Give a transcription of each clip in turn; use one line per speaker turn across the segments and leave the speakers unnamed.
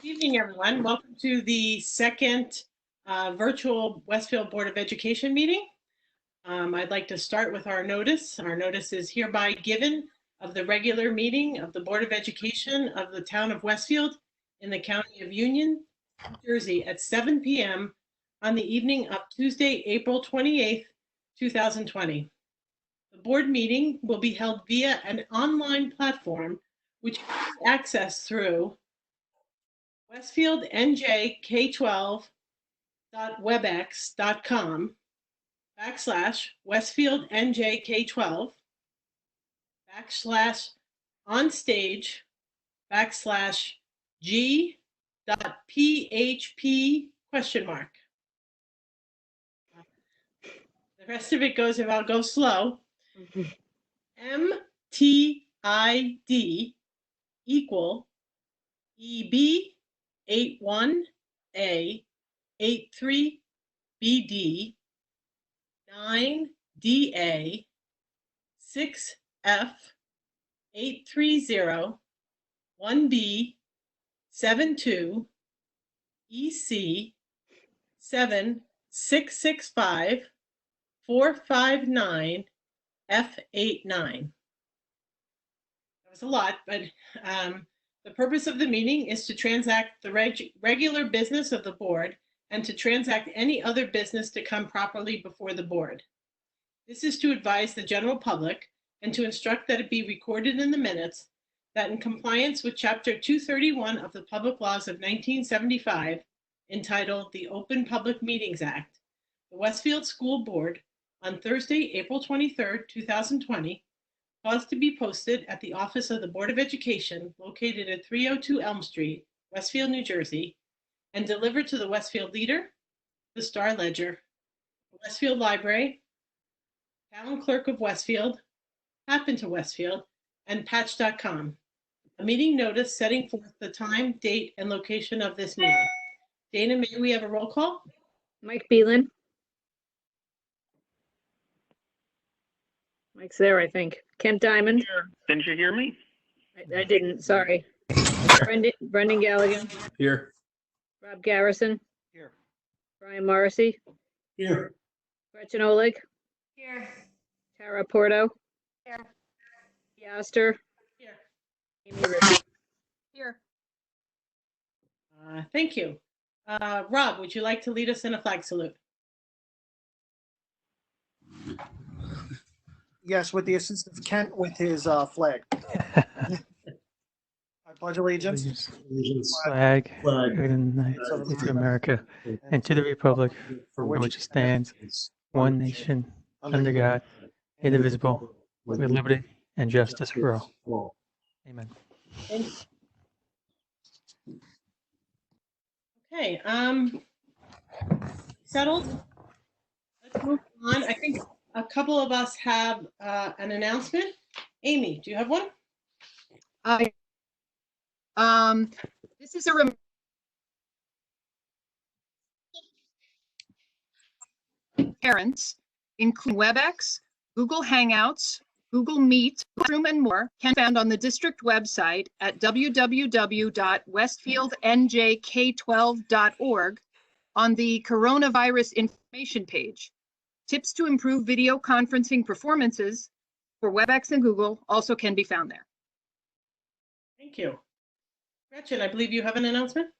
Good evening, everyone. Welcome to the second virtual Westfield Board of Education meeting. I'd like to start with our notice. Our notice is hereby given of the regular meeting of the Board of Education of the town of Westfield in the County of Union, New Jersey at 7 p.m. on the evening of Tuesday, April 28th, 2020. The board meeting will be held via an online platform which you can access through westfieldnjk12.webex.com /westfieldnjk12 /onstage /g.php ? The rest of it goes, if I'll go slow, MTID equal EB81A 83BD 9DA 6F 830 1B 72 EC 7665 459 F89. That was a lot, but the purpose of the meeting is to transact the regular business of the board and to transact any other business to come properly before the board. This is to advise the general public and to instruct that it be recorded in the minutes that in compliance with Chapter 231 of the Public Laws of 1975, entitled the Open Public Meetings Act, the Westfield School Board on Thursday, April 23rd, 2020, caused to be posted at the office of the Board of Education located at 302 Elm Street, Westfield, New Jersey, and delivered to the Westfield Leader, the Star Ledger, the Westfield Library, Town Clerk of Westfield, Happen to Westfield, and Patch.com. A meeting notice setting forth the time, date, and location of this meeting. Dana, may we have a roll call?
Mike Beelan. Mike's there, I think. Kent Diamond.
Didn't you hear me?
I didn't, sorry. Brendan Gallagher.
Here.
Rob Garrison.
Here.
Brian Morrissey.
Here.
Gretchen Oleg.
Here.
Tara Porto.
Here.
Yaster.
Here.
Amy Ritchie.
Here.
Thank you. Rob, would you like to lead us in a flag salute?
Yes, with the assistance of Kent with his flag. I pledge allegiance.
Flag of the United States of America and to the republic for which it stands, one nation, under God, indivisible, with liberty and justice for all. Amen.
Okay, settled. Let's move on. I think a couple of us have an announcement. Amy, do you have one?
This is a parents, including WebEx, Google Hangouts, Google Meet, Room, and more, can be found on the district website at www.westfieldnjk12.org on the coronavirus information page. Tips to improve video conferencing performances for WebEx and Google also can be found there.
Thank you. Gretchen, I believe you have an announcement.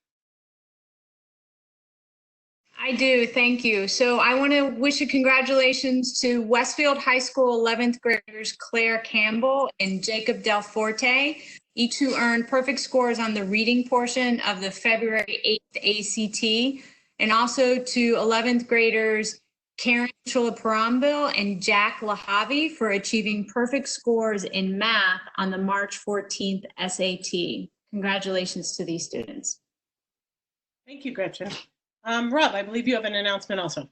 I do, thank you. So I want to wish a congratulations to Westfield High School 11th graders Claire Campbell and Jacob Del Forte, each who earned perfect scores on the reading portion of the February 8th ACT, and also to 11th graders Karen Chulaparambil and Jack Lahavi for achieving perfect scores in math on the March 14th SAT. Congratulations to these students.
Thank you, Gretchen. Rob, I believe you have an announcement also.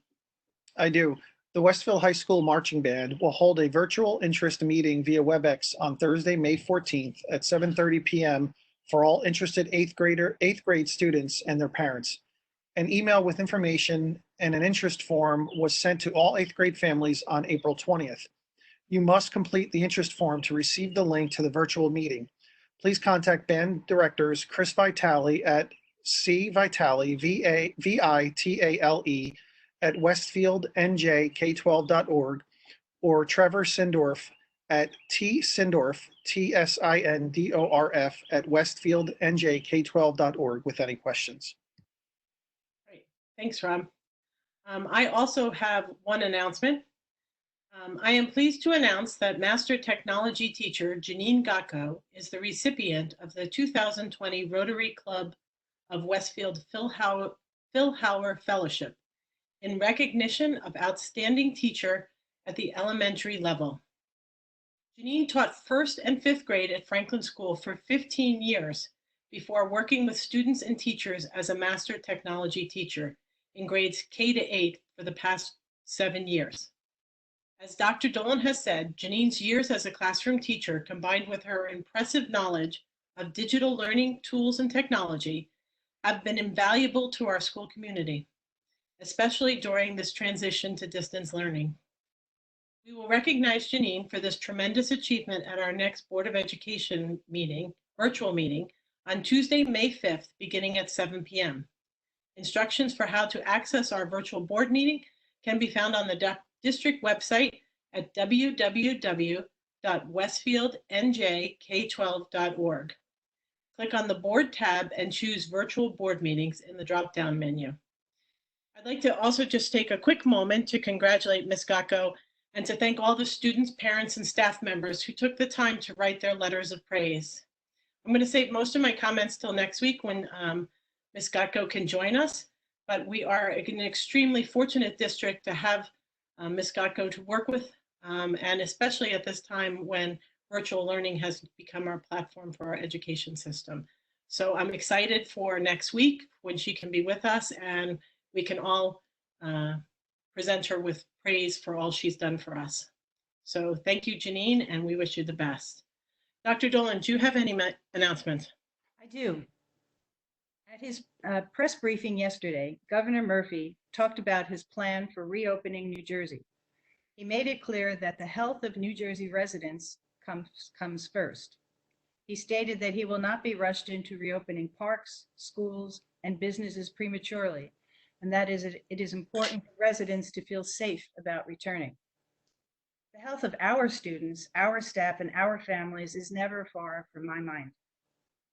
I do. The Westfield High School Marching Band will hold a virtual interest meeting via WebEx on Thursday, May 14th at 7:30 p.m. for all interested eighth grade students and their parents. An email with information and an interest form was sent to all eighth grade families on April 20th. You must complete the interest form to receive the link to the virtual meeting. Please contact band directors Chris Vitale at @cvitale, VITALE, @westfieldnjk12.org, or Trevor Sindorf at tsindorf, TSINDORF, @westfieldnjk12.org with any questions.
Great. Thanks, Rob. I also have one announcement. I am pleased to announce that Master Technology teacher Janine Gacko is the recipient of the 2020 Rotary Club of Westfield Phil Hauer Fellowship in recognition of outstanding teacher at the elementary level. Janine taught 1st and 5th grade at Franklin School for 15 years before working with students and teachers as a Master Technology teacher in grades K to 8 for the past 7 years. As Dr. Dolan has said, Janine's years as a classroom teacher, combined with her impressive knowledge of digital learning tools and technology, have been invaluable to our school community, especially during this transition to distance learning. We will recognize Janine for this tremendous achievement at our next Board of Education meeting, virtual meeting, on Tuesday, May 5th, beginning at 7 p.m. Instructions for how to access our virtual board meeting can be found on the district website at www.westfieldnjk12.org. Click on the board tab and choose virtual board meetings in the drop-down menu. I'd like to also just take a quick moment to congratulate Ms. Gacko and to thank all the students, parents, and staff members who took the time to write their letters of praise. I'm going to save most of my comments till next week when Ms. Gacko can join us, but we are an extremely fortunate district to have Ms. Gacko to work with, and especially at this time when virtual learning has become our platform for our education system. So I'm excited for next week when she can be with us and we can all present her with praise for all she's done for us. So thank you, Janine, and we wish you the best. Dr. Dolan, do you have any announcements?
I do. At his press briefing yesterday, Governor Murphy talked about his plan for reopening New Jersey. He made it clear that the health of New Jersey residents comes first. He stated that he will not be rushed into reopening parks, schools, and businesses prematurely, and that it is important for residents to feel safe about returning. The health of our students, our staff, and our families is never far from my mind.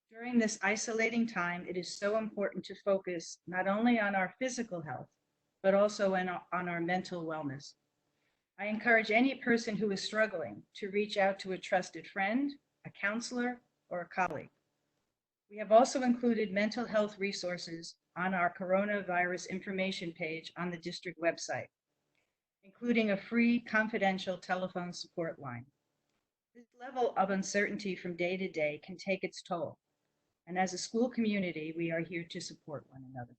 During this isolating time, it is so important to focus not only on our physical health, but also on our mental wellness. I encourage any person who is struggling to reach out to a trusted friend, a counselor, or a colleague. We have also included mental health resources on our coronavirus information page on the district website, including a free confidential telephone support line. This level of uncertainty from day to day can take its toll, and as a school community, we are here to support one another.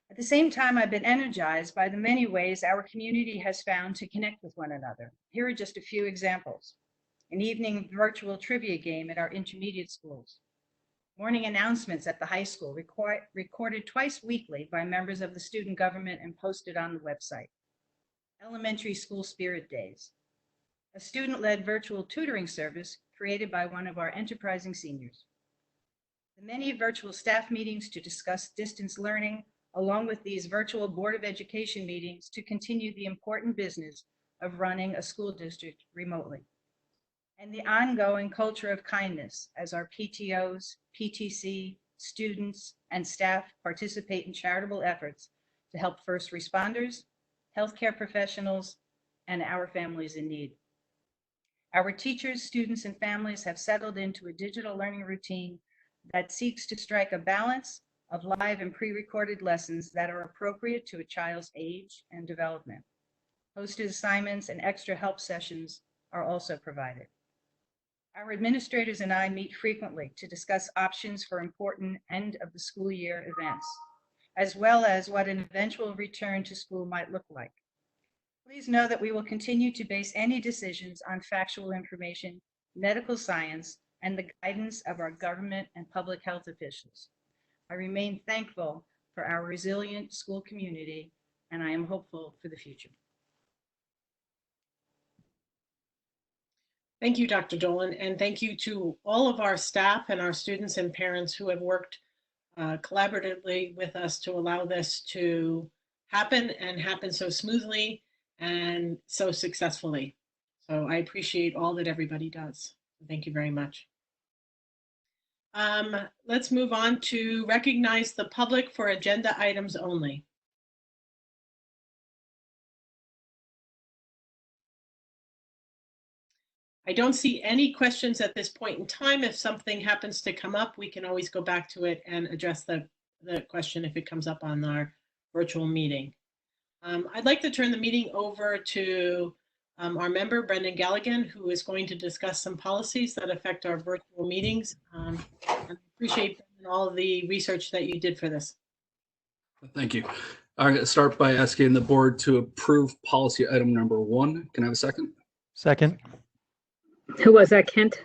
At the same time, I've been energized by the many ways our community has found to connect with one another. Here are just a few examples. An evening virtual trivia game at our intermediate schools. Morning announcements at the high school, recorded twice weekly by members of the student government and posted on the website. Elementary school spirit days. A student-led virtual tutoring service created by one of our enterprising seniors. The many virtual staff meetings to discuss distance learning, along with these virtual Board of Education meetings to continue the important business of running a school district remotely. And the ongoing culture of kindness as our PTOs, PTC, students, and staff participate in charitable efforts to help first responders, healthcare professionals, and our families in need. Our teachers, students, and families have settled into a digital learning routine that seeks to strike a balance of live and pre-recorded lessons that are appropriate to a child's age and development. Posted assignments and extra help sessions are also provided. Our administrators and I meet frequently to discuss options for important end of the school year events, as well as what an eventual return to school might look like. Please know that we will continue to base any decisions on factual information, medical science, and the guidance of our government and public health officials. I remain thankful for our resilient school community, and I am hopeful for the future.
Thank you, Dr. Dolan, and thank you to all of our staff and our students and parents who have worked collaboratively with us to allow this to happen and happen so smoothly and so successfully. So I appreciate all that everybody does. Thank you very much. Let's move on to recognize the public for agenda items only. I don't see any questions at this point in time. If something happens to come up, we can always go back to it and address the question if it comes up on our virtual meeting. I'd like to turn the meeting over to our member, Brendan Galligan, who is going to discuss some policies that affect our virtual meetings. I appreciate all of the research that you did for this.
Thank you. I'm going to start by asking the board to approve policy item number 1. Can I have a second?
Second.
Who was that, Kent?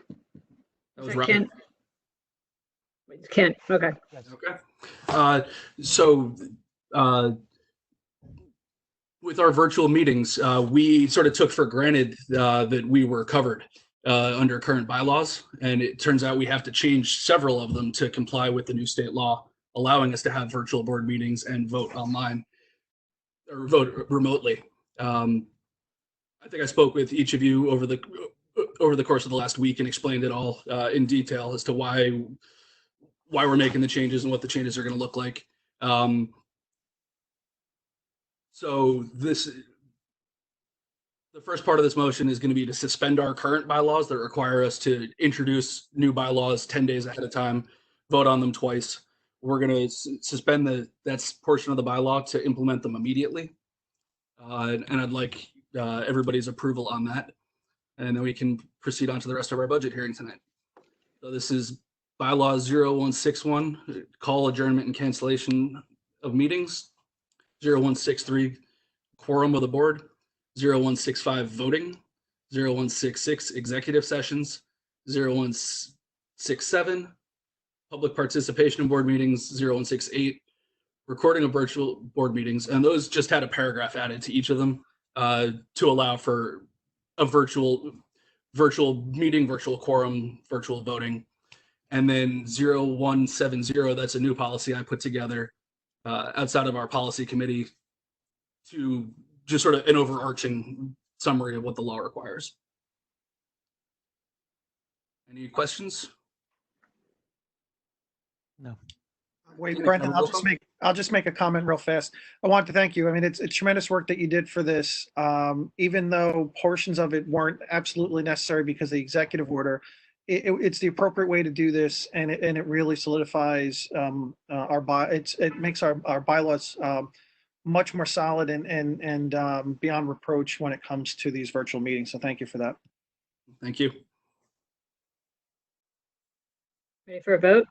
That was
Kent?
Robert.
Kent, okay.
Okay. With our virtual meetings, we sort of took for granted that we were covered under current bylaws, and it turns out we have to change several of them to comply with the new state law, allowing us to have virtual board meetings and vote online or vote remotely. I think I spoke with each of you over the course of the last week and explained it all in detail as to why we're making the changes and what the changes are going to look like. So the first part of this motion is going to be to suspend our current bylaws that require us to introduce new bylaws 10 days ahead of time, vote on them twice. We're going to suspend that portion of the bylaw to implement them immediately. And I'd like everybody's approval on that. And then we can proceed on to the rest of our budget hearing tonight. So this is bylaw 0161, call, adjournment, and cancellation of meetings. 0163, quorum of the board. 0165, voting. 0166, executive sessions. 0167, public participation in board meetings. 0168, recording of virtual board meetings. And those just had a paragraph added to each of them to allow for a virtual meeting, virtual quorum, virtual voting. And then 0170, that's a new policy I put together outside of our policy committee to just sort of an overarching summary of what the law requires. Any questions?
No.
Wait, Brendan, I'll just make a comment real fast. I want to thank you. I mean, it's tremendous work that you did for this. Even though portions of it weren't absolutely necessary because of the executive order, it's the appropriate way to do this, and it really solidifies it makes our bylaws much more solid and beyond reproach when it comes to these virtual meetings. So thank you for that.
Thank you.
Ready for a vote?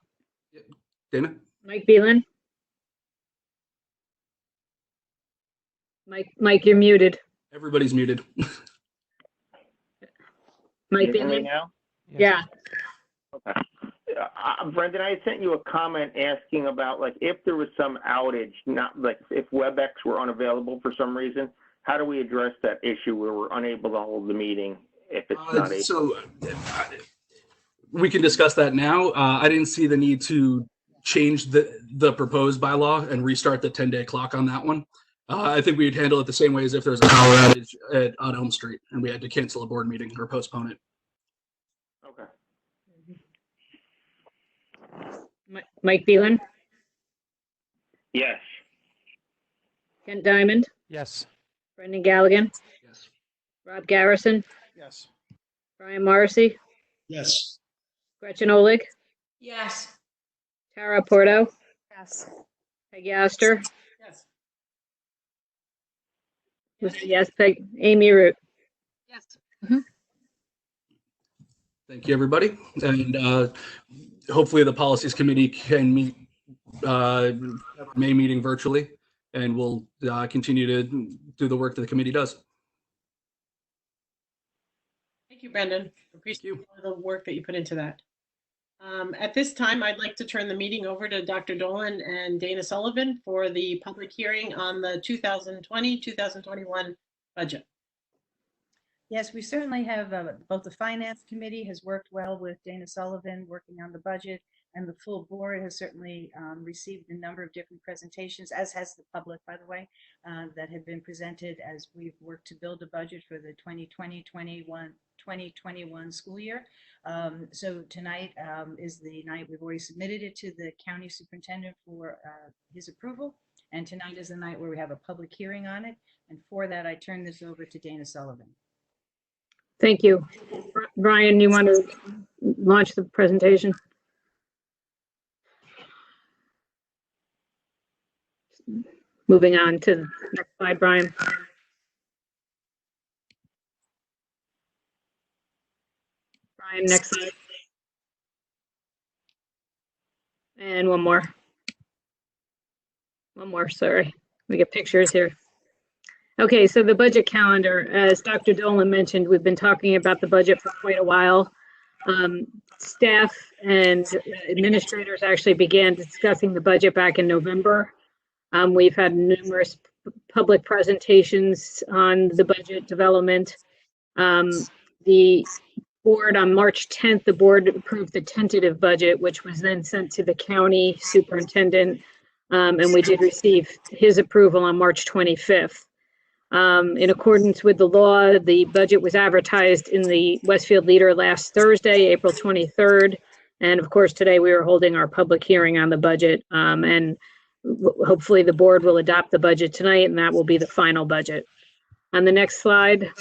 Dana?
Mike Beelan? Mike, you're muted.
Everybody's muted.
Mike
Can you hear me
Beelan?
now?
Yeah.
Okay. Brendan, I sent you a comment asking about like if there was some outage, not like if WebEx were unavailable for some reason, how do we address that issue where we're unable to hold the meeting if it's not able?
So we can discuss that now. I didn't see the need to change the proposed bylaw and restart the 10-day clock on that one. I think we'd handle it the same way as if there's a power outage on Elm Street and we had to cancel a board meeting or postpone it.
Okay.
Mike Beelan?
Yes.
Kent Diamond?
Yes.
Brendan Galligan?
Yes.
Rob Garrison?
Yes.
Brian Morrissey?
Yes.
Gretchen Oleg?
Yes.
Tara Porto?
Yes.
Peggy Oster?
Yes.
Yes, Amy Root?
Yes.
Thank you, everybody. And hopefully the policies committee can meet May meeting virtually, and we'll continue to do the work that the committee does.
Thank you, Brendan. Appreciate all the work that you put into that. At this time, I'd like to turn the meeting over to Dr. Dolan and Dana Sullivan for the public hearing on the 2020-2021 budget.
Yes, we certainly have, both the Finance Committee has worked well with Dana Sullivan working on the budget, and the full board has certainly received a number of different presentations, as has the public, by the way, that have been presented as we've worked to build a budget for the 2020-21 school year. So tonight is the night we've already submitted it to the county superintendent for his approval. And tonight is the night where we have a public hearing on it. And for that, I turn this over to Dana Sullivan.
Thank you. Brian, you want to launch the presentation? Moving on to the next slide, Brian. Brian, next slide. And one more. One more, sorry. We get pictures here. Okay, so the budget calendar, as Dr. Dolan mentioned, we've been talking about the budget for quite a while. Staff and administrators actually began discussing the budget back in November. We've had numerous public presentations on the budget development. The board on March 10th, the board approved the tentative budget, which was then sent to the county superintendent. And we did receive his approval on March 25th. In accordance with the law, the budget was advertised in the Westfield Leader last Thursday, April 23rd. And of course, today we are holding our public hearing on the budget. And hopefully the board will adopt the budget tonight, and that will be the final budget. On the next slide.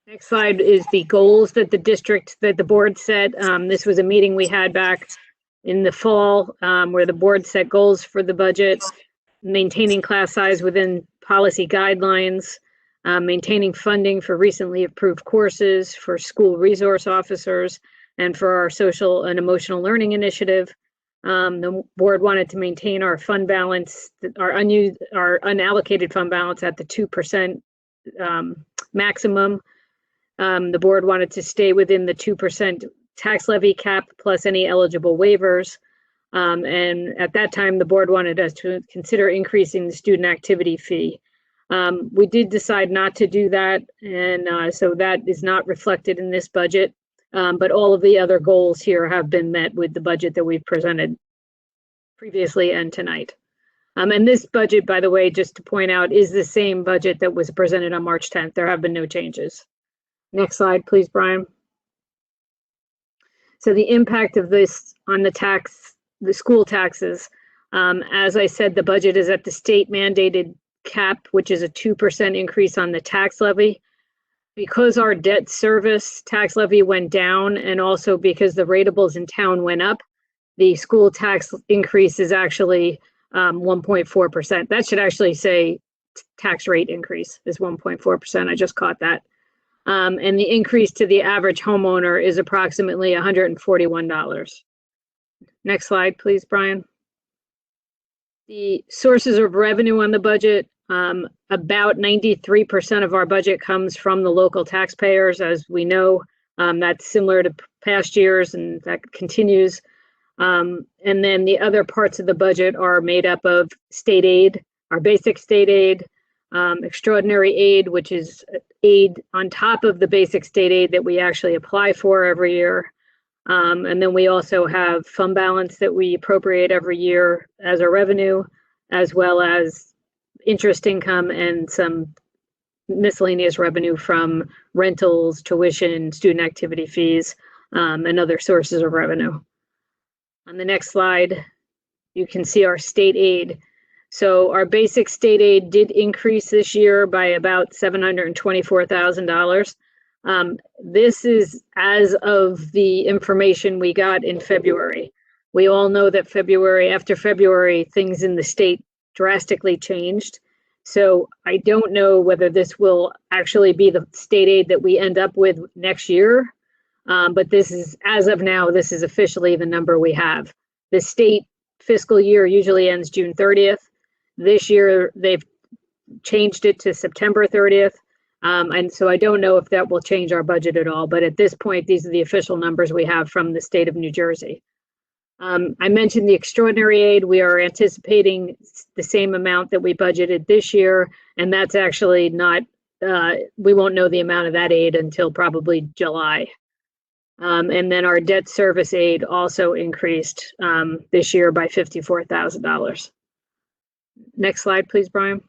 Next slide is the goals that the board set. This was a meeting we had back in the fall where the board set goals for the budget, maintaining class size within policy guidelines, maintaining funding for recently approved courses, for school resource officers, and for our social and emotional learning initiative. The board wanted to maintain our fund balance, our unallocated fund balance at the 2% maximum. The board wanted to stay within the 2% tax levy cap plus any eligible waivers. And at that time, the board wanted us to consider increasing the student activity fee. We did decide not to do that, and so that is not reflected in this budget. But all of the other goals here have been met with the budget that we've presented previously and tonight. And this budget, by the way, just to point out, is the same budget that was presented on March 10th. There have been no changes. Next slide, please, Brian. So the impact of this on the school taxes, as I said, the budget is at the state mandated cap, which is a 2% increase on the tax levy. Because our debt service tax levy went down, and also because the ratables in town went up, the school tax increase is actually 1.4%. That should actually say tax rate increase is 1.4%. I just caught that. And the increase to the average homeowner is approximately $141. Next slide, please, Brian. The sources of revenue on the budget, about 93% of our budget comes from the local taxpayers, as we know. That's similar to past years, and that continues. And then the other parts of the budget are made up of state aid, our basic state aid, extraordinary aid, which is aid on top of the basic state aid that we actually apply for every year. And then we also have fund balance that we appropriate every year as a revenue, as well as interest income and some miscellaneous revenue from rentals, tuition, student activity fees, and other sources of revenue. On the next slide, you can see our state aid. So our basic state aid did increase this year by about $724,000. This is as of the information we got in February. We all know that after February, things in the state drastically changed. So I don't know whether this will actually be the state aid that we end up with next year. But this is, as of now, this is officially the number we have. The state fiscal year usually ends June 30th. This year, they've changed it to September 30th. And so I don't know if that will change our budget at all. But at this point, these are the official numbers we have from the state of New Jersey. I mentioned the extraordinary aid. We are anticipating the same amount that we budgeted this year. And that's actually not we won't know the amount of that aid until probably July. And then our debt service aid also increased this year by $54,000. Next slide, please, Brian.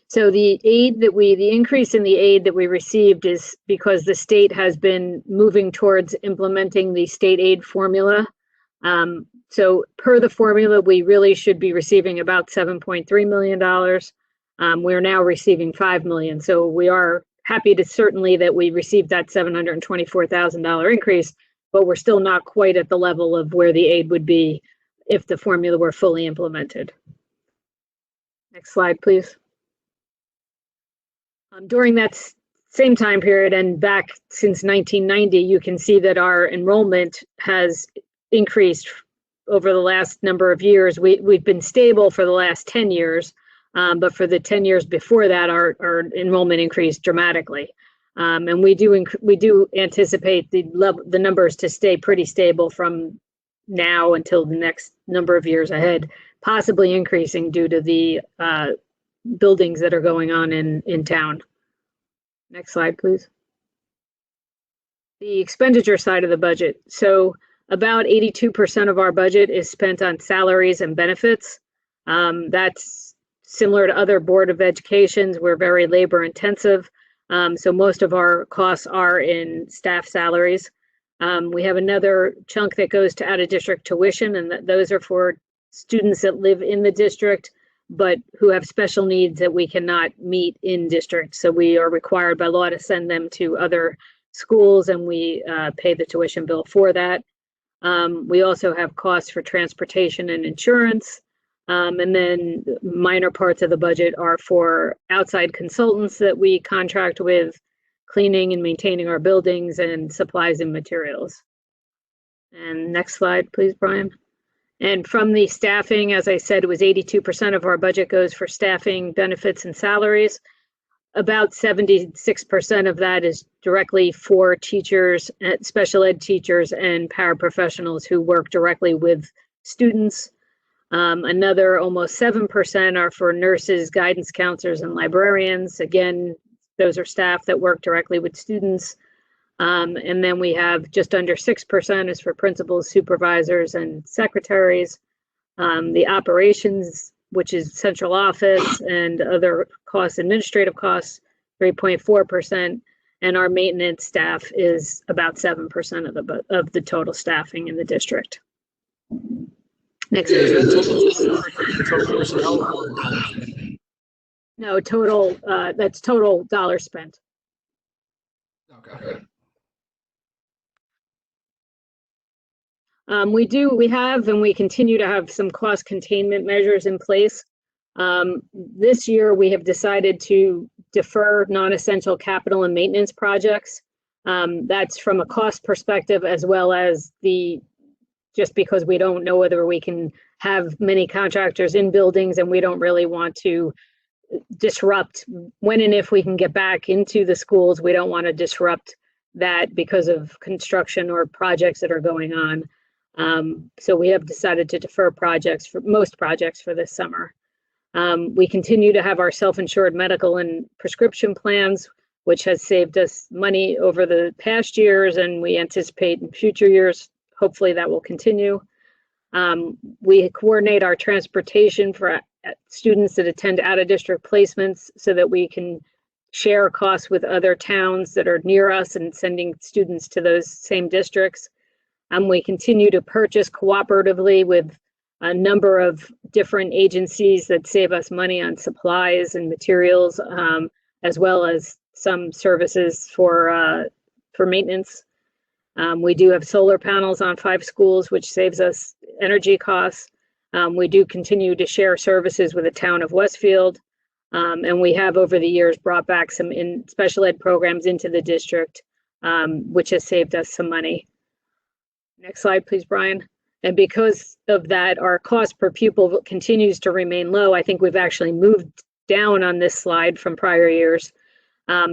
So the increase in the aid that we received is because the state has been moving towards implementing the state aid formula. So per the formula, we really should be receiving about $7.3 million. We're now receiving $5 million. So we are happy to certainly that we received that $724,000 increase, but we're still not quite at the level of where the aid would be if the formula were fully implemented. Next slide, please. During that same time period and back since 1990, you can see that our enrollment has increased over the last number of years. We've been stable for the last 10 years, but for the 10 years before that, our enrollment increased dramatically. And we do anticipate the numbers to stay pretty stable from now until the next number of years ahead, possibly increasing due to the buildings that are going on in town. Next slide, please. The expenditure side of the budget. So about 82% of our budget is spent on salaries and benefits. That's similar to other Board of Educations. We're very labor intensive. So most of our costs are in staff salaries. We have another chunk that goes to out-of-district tuition, and those are for students that live in the district but who have special needs that we cannot meet in district. So we are required by law to send them to other schools, and we pay the tuition bill for that. We also have costs for transportation and insurance. And then minor parts of the budget are for outside consultants that we contract with, cleaning and maintaining our buildings, and supplies and materials. And next slide, please, Brian. And from the staffing, as I said, it was 82% of our budget goes for staffing, benefits, and salaries. About 76% of that is directly for teachers, special ed teachers, and paraprofessionals who work directly with students. Another almost 7% are for nurses, guidance counselors, and librarians. Again, those are staff that work directly with students. And then we have just under 6% is for principals, supervisors, and secretaries. The operations, which is central office and other costs, administrative costs, 3.4%. And our maintenance staff is about 7% of the total staffing in the district. Next. No, total, that's total dollars spent.
Okay.
We have, and we continue to have some cost containment measures in place. This year, we have decided to defer non-essential capital and maintenance projects. That's from a cost perspective, as well as just because we don't know whether we can have many contractors in buildings, and we don't really want to disrupt when and if we can get back into the schools. We don't want to disrupt that because of construction or projects that are going on. So we have decided to defer most projects for this summer. We continue to have our self-insured medical and prescription plans, which has saved us money over the past years, and we anticipate in future years, hopefully that will continue. We coordinate our transportation for students that attend out-of-district placements so that we can share costs with other towns that are near us and sending students to those same districts. We continue to purchase cooperatively with a number of different agencies that save us money on supplies and materials, as well as some services for maintenance. We do have solar panels on 5 schools, which saves us energy costs. We do continue to share services with the town of Westfield. And we have over the years brought back some special ed programs into the district, which has saved us some money. Next slide, please, Brian. And because of that, our cost per pupil continues to remain low. I think we've actually moved down on this slide from prior years.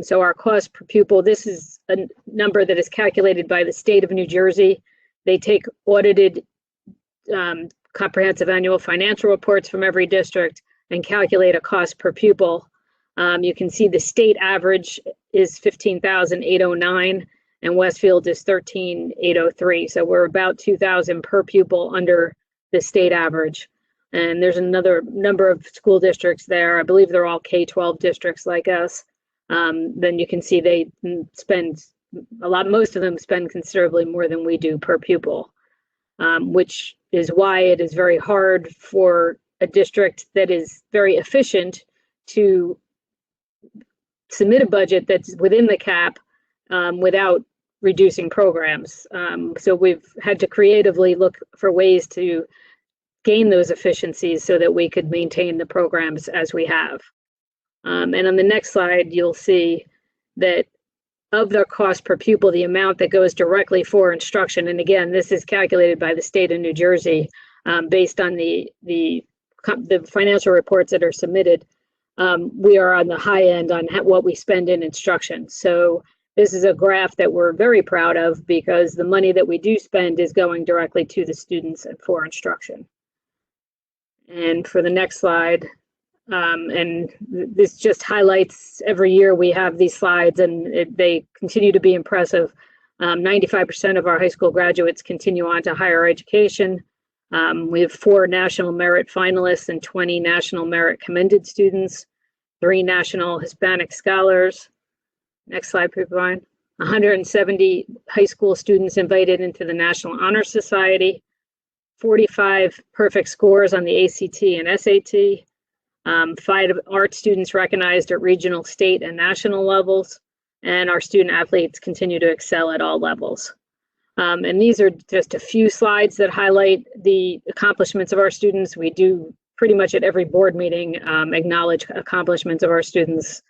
So our cost per pupil, this is a number that is calculated by the state of New Jersey. They take audited comprehensive annual financial reports from every district and calculate a cost per pupil. You can see the state average is 15,809 and Westfield is 13,803. So we're about 2,000 per pupil under the state average. And there's another number of school districts there. I believe they're all K-12 districts like us. Then you can see they spend most of them spend considerably more than we do per pupil, which is why it is very hard for a district that is very efficient to submit a budget that's within the cap without reducing programs. So we've had to creatively look for ways to gain those efficiencies so that we could maintain the programs as we have. And on the next slide, you'll see that of the cost per pupil, the amount that goes directly for instruction, and again, this is calculated by the state of New Jersey based on the financial reports that are submitted, we are on the high end on what we spend in instruction. So this is a graph that we're very proud of because the money that we do spend is going directly to the students and for instruction. And for the next slide, and this just highlights every year we have these slides and they continue to be impressive. 95% of our high school graduates continue on to higher education. We have 4 national merit finalists and 20 national merit commended students, 3 national Hispanic scholars. Next slide, please, Brian. 170 high school students invited into the National Honor Society, 45 perfect scores on the ACT and SAT, 5 art students recognized at regional, state, and national levels, and our student athletes continue to excel at all levels. And these are just a few slides that highlight the accomplishments of our students. We do pretty much at every board meeting acknowledge accomplishments of our students.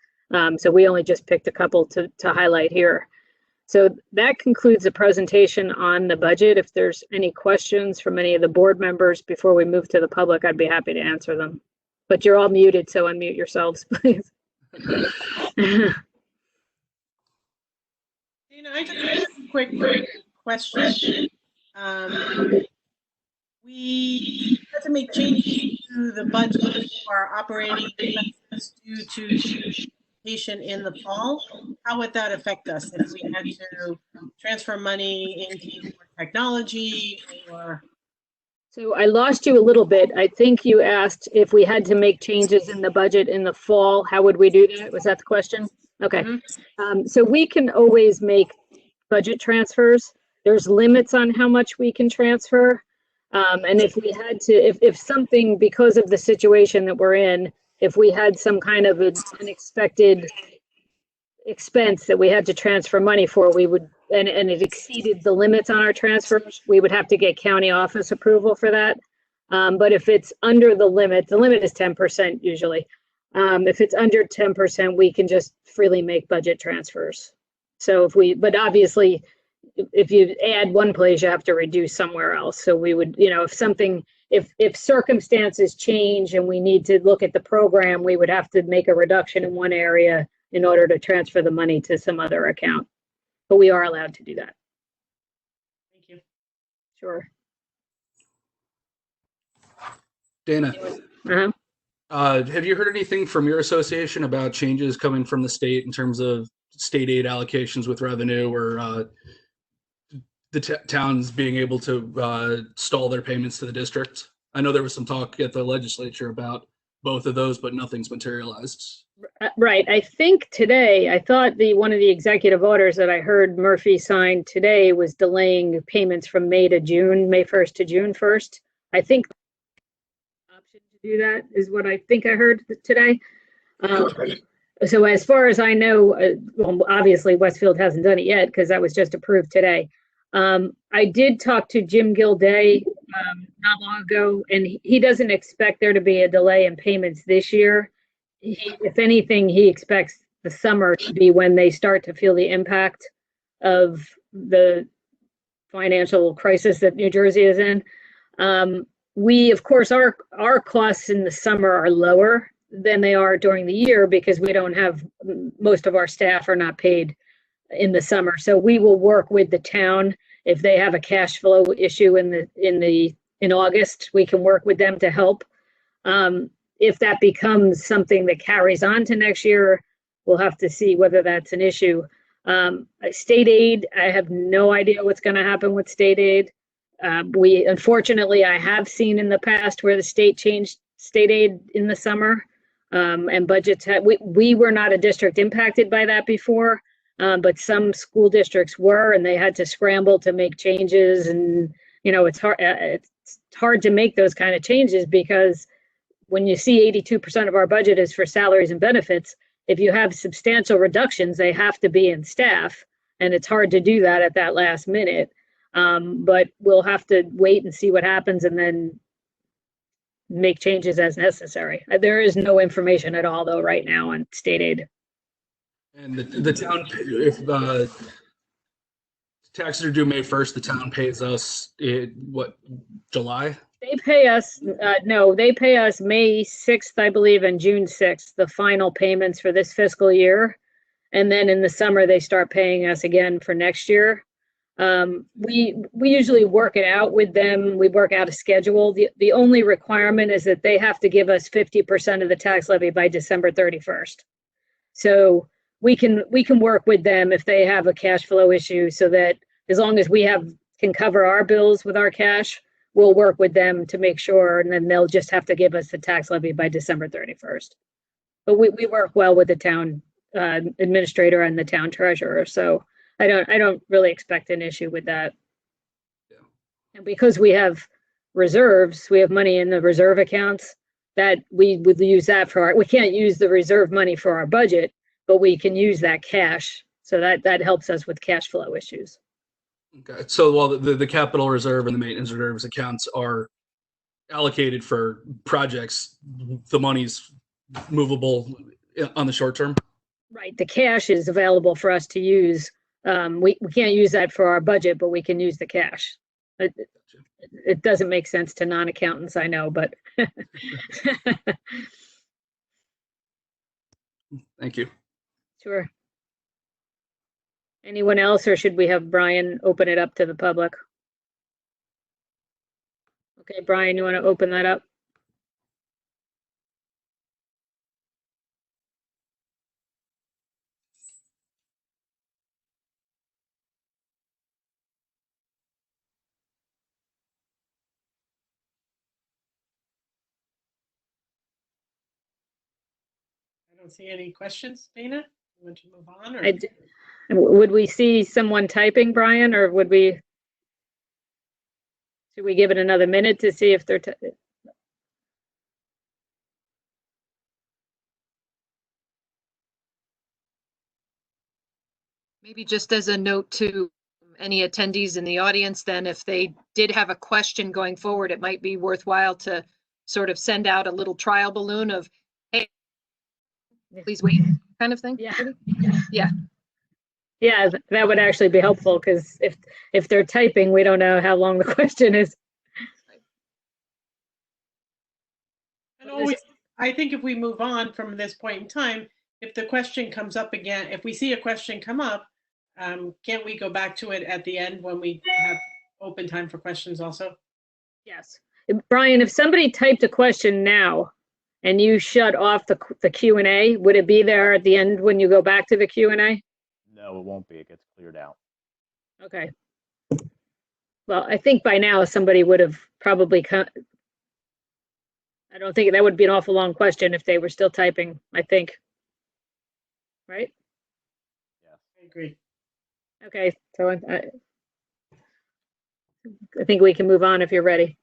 So we only just picked a couple to highlight here. So that concludes the presentation on the budget. If there's any questions from any of the board members before we move to the public, I'd be happy to answer them. But you're all muted, so unmute yourselves, please.
Dana, I just have a quick question. We had to make changes to the budget for our operating expenses due to vacation in the fall. How would that affect us if we had to transfer money into more technology or?
So I lost you a little bit. I think you asked if we had to make changes in the budget in the fall, how would we do that? Was that the question? Okay.
Mm-hmm.
So we can always make budget transfers. There's limits on how much we can transfer. And if we had to, if something, because of the situation that we're in, if we had some kind of an unexpected expense that we had to transfer money for, we would, and it exceeded the limits on our transfers, we would have to get county office approval for that. But if it's under the limit is 10% usually. If it's under 10%, we can just freely make budget transfers. So but obviously, if you add one place, you have to reduce somewhere else. So we would, if circumstances change and we need to look at the program, we would have to make a reduction in one area in order to transfer the money to some other account. But we are allowed to do that.
Thank you.
Sure.
Dana,
Uh-huh.
have you heard anything from your association about changes coming from the state in terms of state aid allocations with revenue or the towns being able to stall their payments to the district? I know there was some talk at the legislature about both of those, but nothing's materialized.
Right. I think today, I thought one of the executive orders that I heard Murphy signed today was delaying payments from May 1st to June 1st. I think the option to do that is what I think I heard today. So as far as I know, well, obviously Westfield hasn't done it yet because that was just approved today. I did talk to Jim Gilday not long ago, and he doesn't expect there to be a delay in payments this year. If anything, he expects the summer to be when they start to feel the impact of the financial crisis that New Jersey is in. Of course, our costs in the summer are lower than they are during the year because we don't have, most of our staff are not paid in the summer. So we will work with the town. If they have a cash flow issue in August, we can work with them to help. if that becomes something that carries on to next year, we'll have to see whether that's an issue. State aid, I have no idea what's going to happen with state aid. Unfortunately, I have seen in the past where the state changed state aid in the summer, and budgets we were not a district impacted by that before, but some school districts were, and they had to scramble to make changes. And it's hard to make those kind of changes, because when you see 82% of our budget is for salaries and benefits, if you have substantial reductions, they have to be in staff, and it's hard to do that at that last minute. But we'll have to wait and see what happens, and then make changes as necessary. There is no information at all, though, right now on state aid.
And the town, if taxes are due May 1st, the town pays us July?
They pay us, no, they pay us May 6th, I believe, and June 6th, the final payments for this fiscal year. And then in the summer, they start paying us again for next year. We usually work it out with them. We work out a schedule. The only requirement is that they have to give us 50% of the tax levy by December 31st. So we can work with them if they have a cash flow issue, so that as long as we can cover our bills with our cash, we'll work with them to make sure, and then they'll just have to give us the tax levy by December 31st. But we work well with the town administrator and the town treasurer, so I don't really expect an issue with that.
Yeah.
And because we have reserves, we have money in the reserve accounts, that we would use that we can't use the reserve money for our budget, but we can use that cash. So that helps us with cash flow issues.
Okay, so while the capital reserve and the maintenance reserves accounts are allocated for projects, the money's movable on the short term?
Right, the cash is available for us to use. We can't use that for our budget, but we can use the cash. It doesn't make sense to non-accountants, I know, but.
Thank you.
Sure. Anyone else, or should we have Brian open it up to the public? Okay, Brian, you want to open that up?
I don't see any questions. Dana, you want to move on? Or?
Would we see someone typing, Brian, or should we give it another minute to see if they're
Maybe just as a note to any attendees in the audience, then if they did have a question going forward, it might be worthwhile to sort of send out a little trial balloon of, hey, please wait, kind of thing.
Yeah.
Yeah.
Yeah, that would actually be helpful, because if they're typing, we don't know how long the question is.
And always, I think if we move on from this point in time, if the question comes up again, if we see a question come up, can't we go back to it at the end when we have open time for questions also?
Yes. Brian, if somebody typed a question now and you shut off the Q&A, would it be there at the end when you go back to the Q&A?
No, it won't be. It gets cleared out.
Okay. Well, I think by now somebody would have probably I don't think that would be an awful long question if they were still typing, I think. Right?
Yeah.
I agree.
Okay, so I think we can move on if you're ready.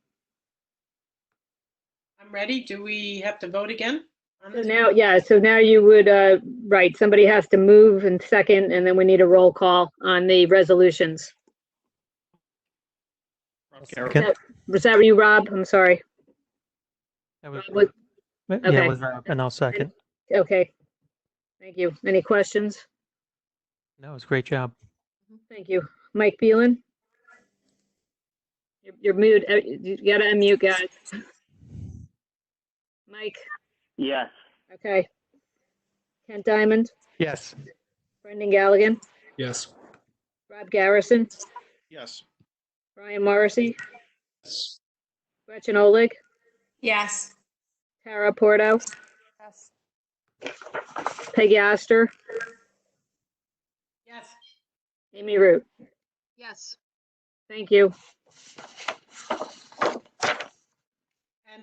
I'm ready. Do we have to vote again on
So
this?
now, yeah, so now you would, right, somebody has to move and second, and then we need a roll call on the resolutions. Was that you, Rob? I'm sorry.
That was,
Rob,
yeah,
okay.
it was Rob, and I'll second.
Okay. Thank you. Any questions?
No, it was a great job.
Thank you. Mike Beelan? You're mute. You gotta unmute, guys. Mike?
Yes.
Okay. Kent Diamond?
Yes.
Brendan Galligan?
Yes.
Rob Garrison?
Yes.
Brian Morrissey? Gretchen Oleg?
Yes.
Tara Porto,
Yes.
Peggy Oster,
Yes.
Amy Root.
Yes.
Thank you.
And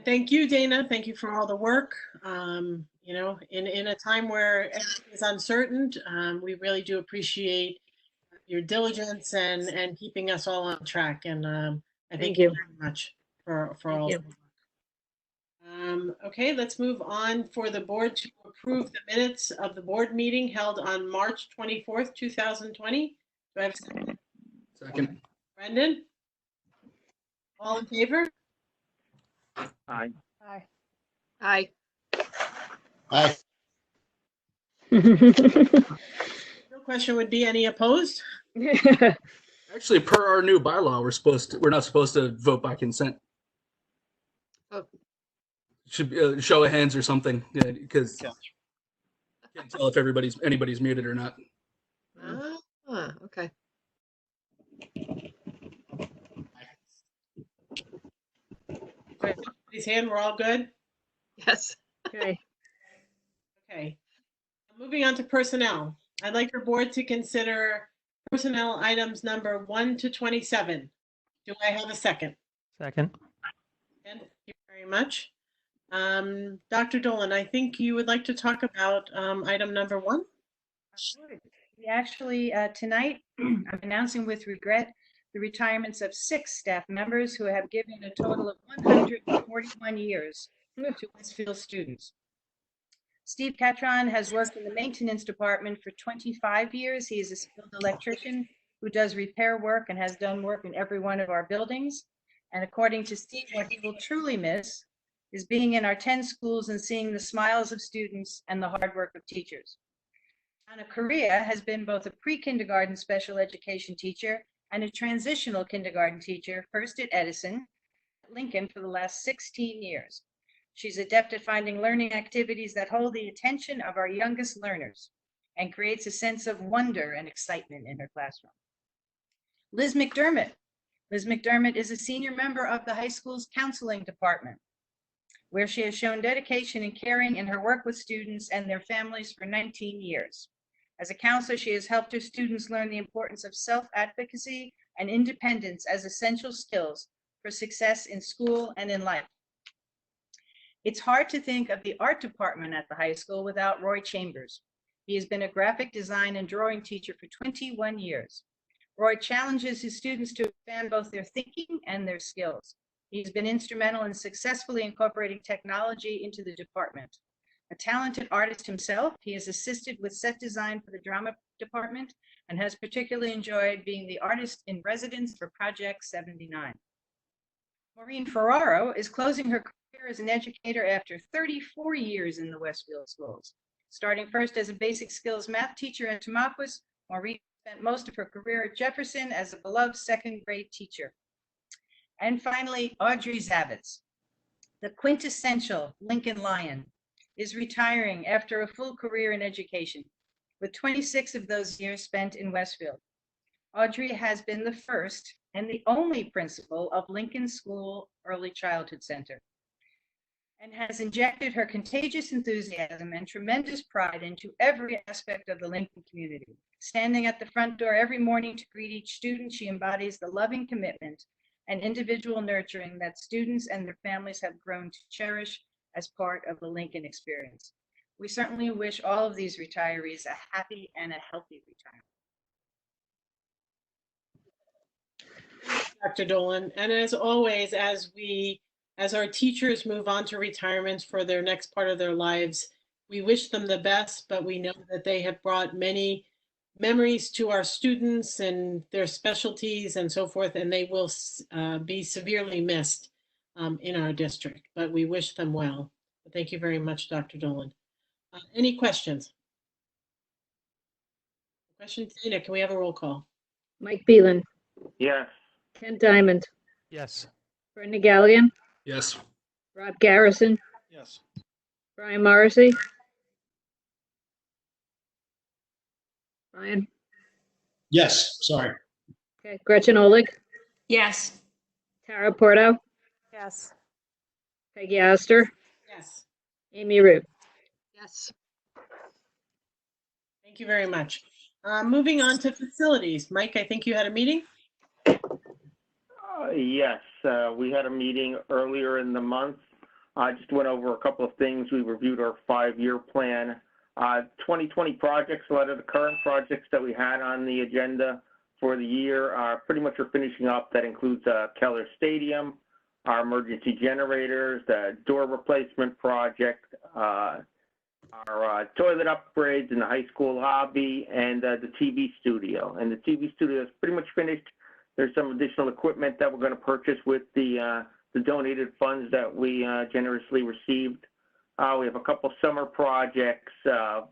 thank you, Dana. Thank you for all the work. You know, in a time where everything is uncertain, we really do appreciate your diligence and keeping us all on track. And I
Thank
thank
you.
you very much for
Thank
all
you.
of the work. Okay, let's move on for the board to approve the minutes of the board meeting held on March 24th, 2020. Do I have a second?
Second.
Brendan? All in favor?
Aye.
Aye.
Aye.
Aye.
The question would be, any opposed?
Actually, per our new bylaw, we're not supposed to vote by consent.
Oh.
Should be a show of hands or something, because
Yeah.
can't tell if anybody's muted or not.
Okay.
Everybody's hand, we're all good?
Yes.
Okay.
Okay. Moving on to personnel. I'd like your board to consider personnel items number 1 to 27. Do I have a second?
Second.
Thank you very much. Dr. Dolan, I think you would like to talk about item number 1.
We actually, tonight, I'm announcing with regret the retirements of 6 staff members who have given a total of 141 years to Westfield students. Steve Catron has worked in the maintenance department for 25 years. He is a skilled electrician who does repair work and has done work in every one of our buildings. And according to Steve, what he will truly miss is being in our 10 schools and seeing the smiles of students and the hard work of teachers. Anna Correa has been both a pre-kindergarten special education teacher and a transitional kindergarten teacher, first at Edison, at Lincoln for the last 16 years. She's adept at finding learning activities that hold the attention of our youngest learners and creates a sense of wonder and excitement in her classroom. Liz Mcdermott. Liz Mcdermott is a senior member of the high school's counseling department, where she has shown dedication and caring in her work with students and their families for 19 years. As a counselor, she has helped her students learn the importance of self-advocacy and independence as essential skills for success in school and in life. It's hard to think of the art department at the high school without Roy Chambers. He has been a graphic design and drawing teacher for 21 years. Roy challenges his students to expand both their thinking and their skills. He's been instrumental in successfully incorporating technology into the department. A talented artist himself, he has assisted with set design for the drama department and has particularly enjoyed being the artist in residence for Project 79. Maureen Ferraro is closing her career as an educator after 34 years in the Westfield schools. Starting first as a basic skills math teacher at Tamaulipas, Maureen spent most of her career at Jefferson as a beloved second grade teacher. And finally, Audrey Zavitz, the quintessential Lincoln Lion, is retiring after a full career in education, with 26 of those years spent in Westfield. Audrey has been the first and the only principal of Lincoln School Early Childhood Center, and has injected her contagious enthusiasm and tremendous pride into every aspect of the Lincoln community. Standing at the front door every morning to greet each student, she embodies the loving commitment and individual nurturing that students and their families have grown to cherish as part of the Lincoln experience. We certainly wish all of these retirees a happy and a healthy retirement.
Dr. Dolan, and as always, as our teachers move on to retirements for their next part of their lives, we wish them the best, but we know that they have brought many memories to our students and their specialties and so forth, and they will be severely missed in our district, but we wish them well. Thank you very much, Dr. Dolan. Any questions? Questions, Dana, can we have a roll call?
Mike Beelan,
Yes.
Ken Diamond,
Yes.
Brenda Galligan,
Yes.
Rob Garrison,
Yes.
Brian Morrissey. Brian,
Yes, sorry.
okay, Gretchen Oleg,
Yes.
Tara Porto,
Yes.
Peggy Oster,
Yes.
Amy Root.
Yes.
Thank you very much. Moving on to facilities. Mike, I think you had a meeting?
Yes, we had a meeting earlier in the month. I just went over a couple of things. We reviewed our 5-year plan. 2020 projects, a lot of the current projects that we had on the agenda for the year pretty much are finishing up. That includes Keller Stadium, our emergency generators, the door replacement project, our toilet upgrades in the high school lobby, and the TV studio. And the TV studio is pretty much finished. There's some additional equipment that we're going to purchase with the donated funds that we generously received. We have a couple summer projects for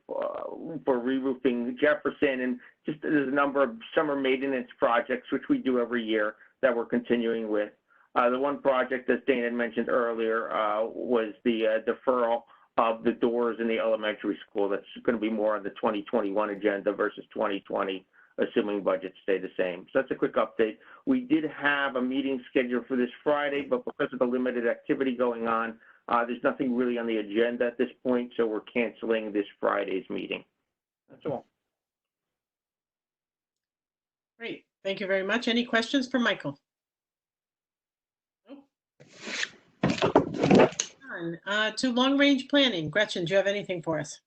re-roofing Jefferson, and just there's a number of summer maintenance projects, which we do every year, that we're continuing with. The one project, as Dana had mentioned earlier, was the deferral of the doors in the elementary school. That's going to be more on the 2021 agenda versus 2020, assuming budgets stay the same. So that's a quick update. We did have a meeting scheduled for this Friday, but because of the limited activity going on, there's nothing really on the agenda at this point, so we're canceling this Friday's meeting. That's all.
Great. Thank you very much. Any questions for Michael? Nope. To long-range planning. Gretchen, do you have anything for us?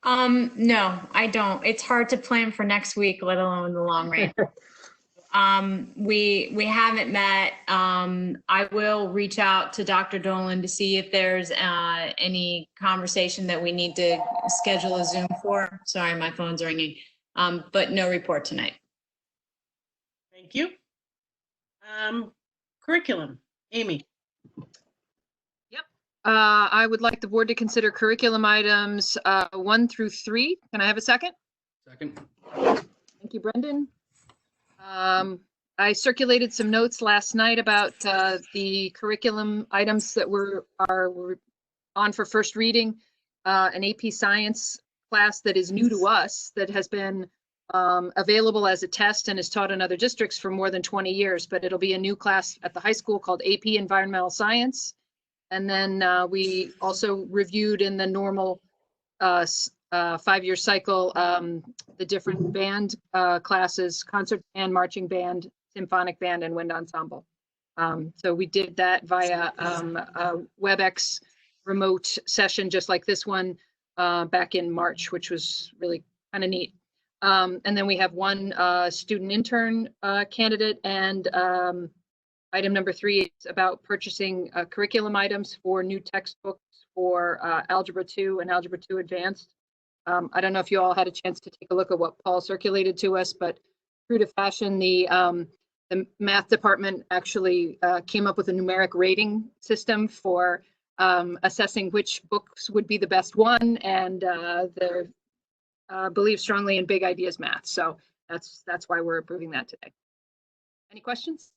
No, I don't. It's hard to plan for next week, let alone the long range. We haven't met. I will reach out to Dr. Dolan to see if there's any conversation that we need to schedule a Zoom for. Sorry, my phone's ringing. But no report tonight.
Thank you. Curriculum. Amy.
Yep. I would like the board to consider curriculum items 1 through 3. Can I have a second?
Second.
Thank you, Brendan. I circulated some notes last night about the curriculum items that were on for first reading. An AP Science class that is new to us, that has been available as a test and is taught in other districts for more than 20 years, but it'll be a new class at the high school called AP Environmental Science. And then we also reviewed in the normal 5-year cycle the different band classes: concert band, marching band, symphonic band, and wind ensemble. So we did that via a WebEx remote session, just like this one, back in March, which was really kind of neat. And then we have one student intern candidate, and item number 3 is about purchasing curriculum items for new textbooks for Algebra 2 and Algebra 2 Advanced. I don't know if you all had a chance to take a look at what Paul circulated to us, but true to fashion, the math department actually came up with a numeric rating system for assessing which books would be the best one, and they believe strongly in big ideas math. So that's why we're approving that today. Any questions?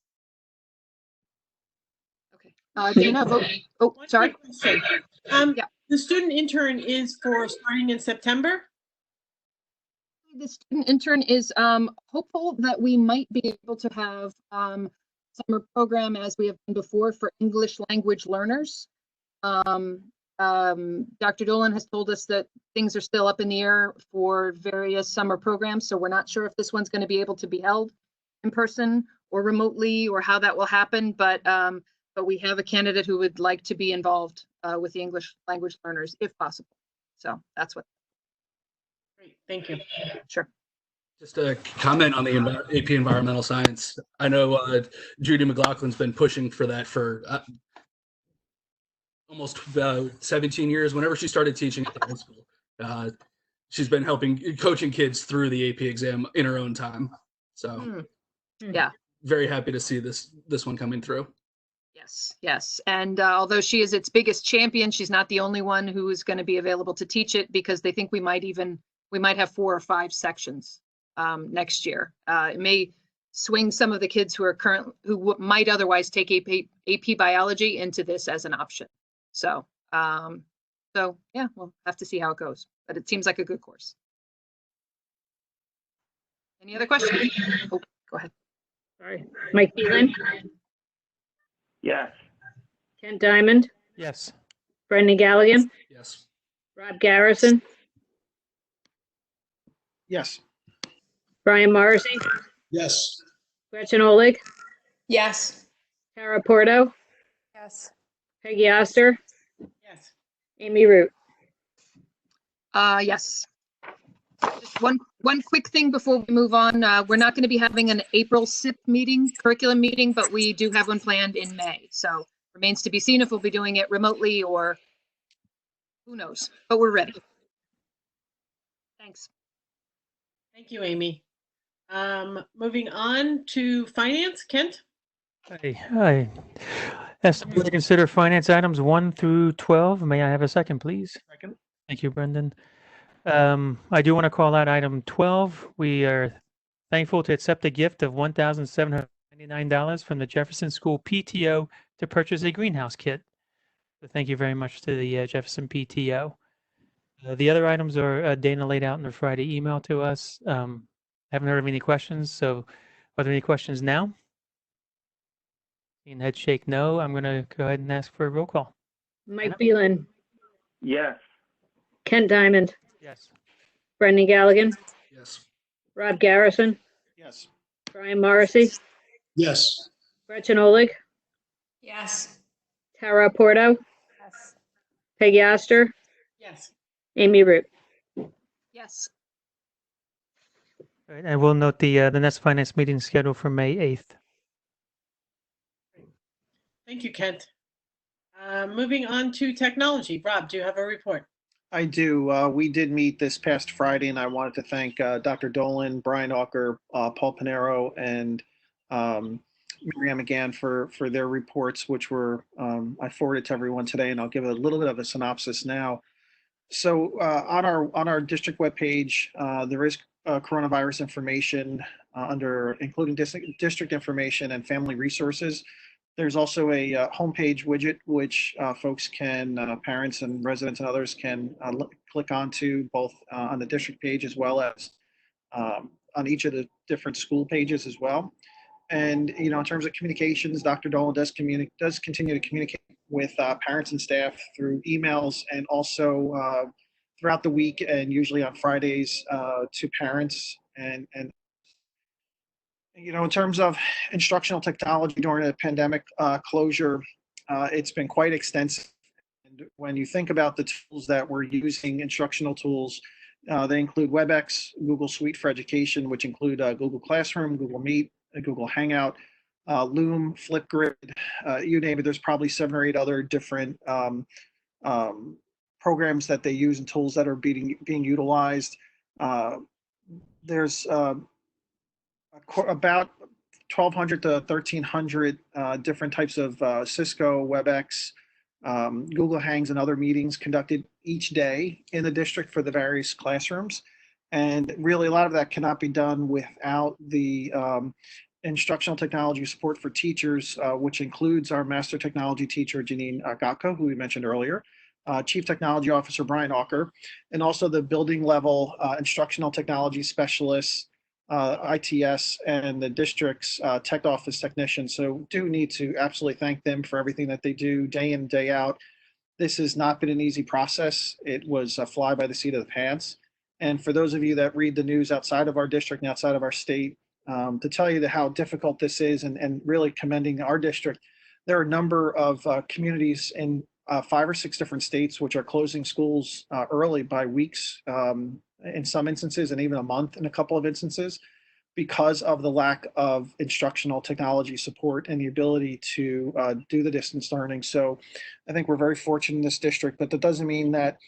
Okay. Dana, vote. Oh, sorry.
Yeah. The student intern is for starting in September?
The student intern is hopeful that we might be able to have summer program as we have done before for English language learners. Dr. Dolan has told us that things are still up in the air for various summer programs, so we're not sure if this one's going to be able to be held in person or remotely, or how that will happen, but we have a candidate who would like to be involved with the English language learners if possible. So that's what.
Great, thank you.
Sure.
Just a comment on the AP Environmental Science. I know Judy McLaughlin's been pushing for that for almost 17 years. Whenever she started teaching at the high school, she's been coaching kids through the AP exam in her own time. So
yeah,
very happy to see this one coming through.
Yes. And although she is its biggest champion, she's not the only one who is going to be available to teach it, because they think we might have 4 or 5 sections next year. It may swing some of the kids who might otherwise take AP biology into this as an option. So yeah, we'll have to see how it goes, but it seems like a good course. Any other questions? Oh, go ahead.
Sorry. Mike Phelan?
Yes.
Kent Diamond,
Yes.
Brendan Galligan,
Yes.
Rob Garrison,
Yes.
Brian Morrissey,
Yes.
Gretchen Oleg,
Yes.
Tara Porto,
Yes.
Peggy Oster,
Yes.
Amy Root.
Yes. Just one quick thing before we move on. We're not going to be having an April SIP meeting, curriculum meeting, but we do have one planned in May. So remains to be seen if we'll be doing it remotely or who knows, but we're ready. Thanks.
Thank you, Amy. Moving on to finance, Kent?
I ask the board to consider finance items 1 through 12. May I have a second, please?
Second.
Thank you, Brendan. I do want to call out item 12. We are thankful to accept a gift of $1,799 from the Jefferson School PTO to purchase a greenhouse kit. So thank you very much to the Jefferson PTO. The other items are Dana laid out in the Friday email to us. Haven't heard of any questions, so are there any questions now? Seeing head shake no, I'm going to go ahead and ask for a roll call.
Mike Beelan,
Yes.
Kent Diamond,
Yes.
Brendan Galligan,
Yes.
Rob Garrison,
Yes.
Brian Morrissey,
Yes.
Gretchen Oleg,
Yes.
Tara Porto,
Yes.
Peggy Oster,
Yes.
Amy Root.
Yes.
All right, and we'll note the next finance meeting scheduled for May 8th.
Thank you, Kent. Moving on to technology. Rob, do you have a report?
I do. We did meet this past Friday, and I wanted to thank Dr. Dolan, Brian Walker, Paul Panero, and Miriam McGann for their reports, which were I forwarded to everyone today, and I'll give a little bit of a synopsis now. So on our district webpage, there is coronavirus information under including district information and family resources. There's also a homepage widget which folks can, parents and residents and others can click onto both on the district page as well as on each of the different school pages as well. And in terms of communications, Dr. Dolan does continue to communicate with parents and staff through emails and also throughout the week and usually on Fridays to parents and in terms of instructional technology during a pandemic closure, it's been quite extensive. And when you think about the tools that we're using, instructional tools, they include WebEx, Google Suite for Education, which include Google Classroom, Google Meet, Google Hangout, Loom, Flipgrid, you name it. There's probably 7 or 8 other different programs that they use and tools that are being utilized. There's about 1,200 to 1,300 different types of Cisco, WebEx, Google Hangs, and other meetings conducted each day in the district for the various classrooms. And really, a lot of that cannot be done without the instructional technology support for teachers, which includes our master technology teacher, Janine Gakko, who we mentioned earlier, Chief Technology Officer, Brian Walker, and also the building level instructional technology specialists, ITS, and the district's tech office technicians. So do need to absolutely thank them for everything that they do day in, day out. This has not been an easy process. It was a fly by the seat of the pants. And for those of you that read the news outside of our district and outside of our state, to tell you how difficult this is and really commending our district, there are a number of communities in 5 or 6 different states which are closing schools early by weeks in some instances and even a month in a couple of instances because of the lack of instructional technology support and the ability to do the distance learning. So I think we're very fortunate in this district, but that doesn't mean that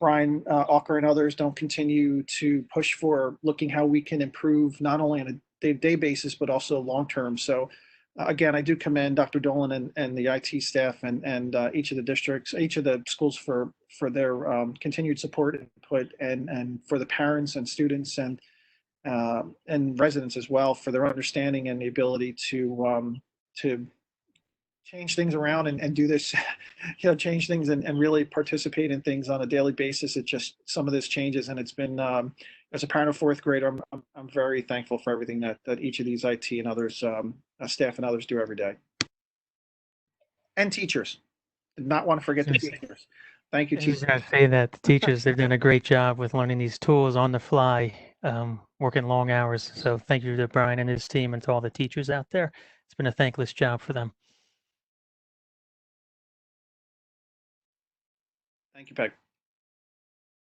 Brian Walker and others don't continue to push for looking how we can improve not only on a day-to-day basis, but also long-term. So again, I do commend Dr. Dolan and the IT staff and each of the districts, each of the schools for their continued support and input, and for the parents and students and residents as well for their understanding and the ability to change things around and do this, change things and really participate in things on a daily basis. It just, some of this changes, and it's been, as a parent of 4th grader, I'm very thankful for everything that each of these IT and others, staff and others do every day. And teachers. Did not want to forget the
Yes.
teachers. Thank you,
I was
teachers.
going to say that the teachers, they've done a great job with learning these tools on the fly, working long hours. So thank you to Brian and his team and to all the teachers out there. It's been a thankless job for them.
Thank you, Peg.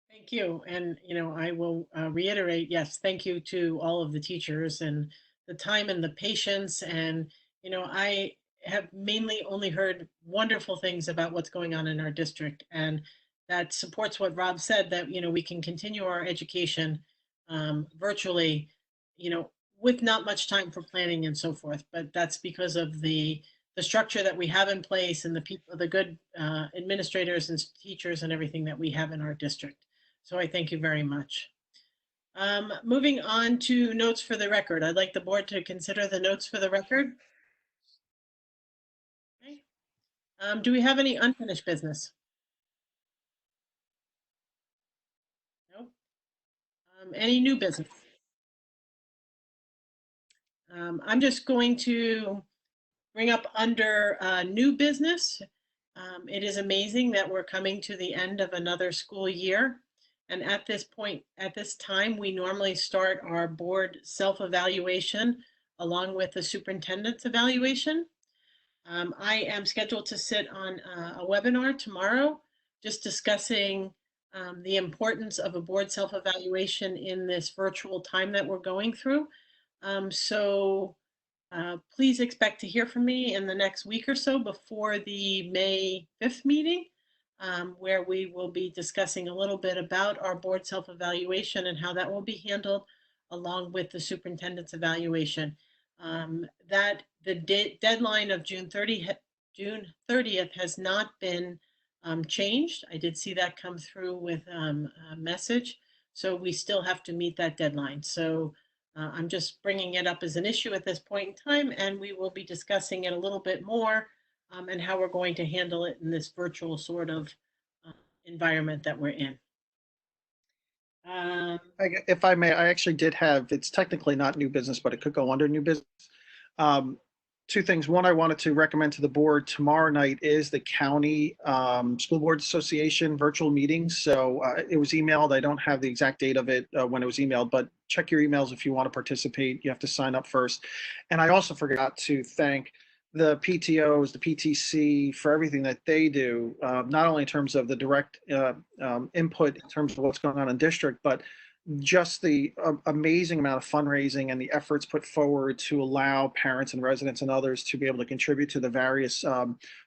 Thank you. And, I will reiterate, yes, thank you to all of the teachers and the time and the patience. And, I have mainly only heard wonderful things about what's going on in our district. And that supports what Rob said, that, we can continue our education virtually, with not much time for planning and so forth. But that's because of the structure that we have in place and the people, the good administrators and teachers and everything that we have in our district. So I thank you very much. Moving on to notes for the record. I'd like the board to consider the notes for the record. Okay. Do we have any unfinished business? Nope. Any new business? I'm just going to bring up under new business. It is amazing that we're coming to the end of another school year. And at this point, at this time, we normally start our board self-evaluation along with the superintendent's evaluation. I am scheduled to sit on a webinar tomorrow, just discussing the importance of a board self-evaluation in this virtual time that we're going through. Please expect to hear from me in the next week or so before the May 5th meeting, where we will be discussing a little bit about our board self-evaluation and how that will be handled along with the superintendent's evaluation. That the deadline of June 30th has not been changed. I did see that come through with a message. So we still have to meet that deadline. So I'm just bringing it up as an issue at this point in time, and we will be discussing it a little bit more and how we're going to handle it in this virtual sort of environment that we're in.
If I may, I actually did have, it's technically not new business, but it could go under new business. Two things. One, I wanted to recommend to the board tomorrow night is the County School Boards Association virtual meeting. So it was emailed. I don't have the exact date of it when it was emailed, but check your emails if you want to participate. You have to sign up first. And I also forgot to thank the PTOs, the PTC for everything that they do, not only in terms of the direct input in terms of what's going on in district, but just the amazing amount of fundraising and the efforts put forward to allow parents and residents and others to be able to contribute to the various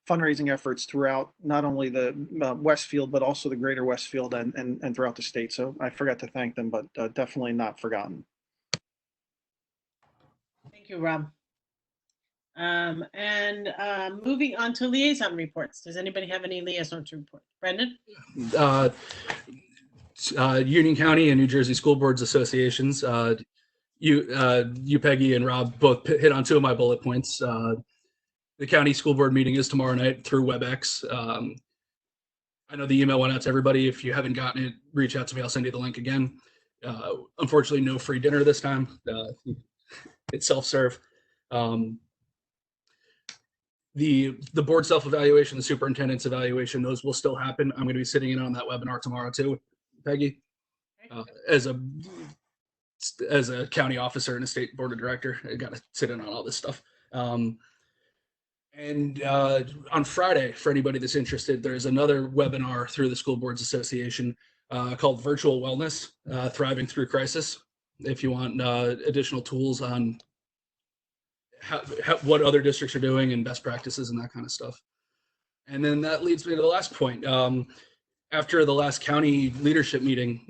fundraising efforts throughout not only the Westfield, but also the greater Westfield and throughout the state. So I forgot to thank them, but definitely not forgotten.
Thank you, Rob. Moving on to liaison reports. Does anybody have any liaison to report? Brendan?
Union County and New Jersey School Boards Associations. You, Peggy, and Rob both hit on two of my bullet points. The county school board meeting is tomorrow night through WebEx. I know the email went out to everybody. If you haven't gotten it, reach out to me. I'll send you the link again. Unfortunately, no free dinner this time. It's self-serve. The board self-evaluation, the superintendent's evaluation, those will still happen. I'm going to be sitting in on that webinar tomorrow too, Peggy, as a county officer and a state board of director. I got to sit in on all this stuff. And on Friday, for anybody that's interested, there's another webinar through the School Boards Association called Virtual Wellness, Thriving Through Crisis. If you want additional tools on what other districts are doing and best practices and that kind of stuff. And then that leads me to the last point. After the last county leadership meeting,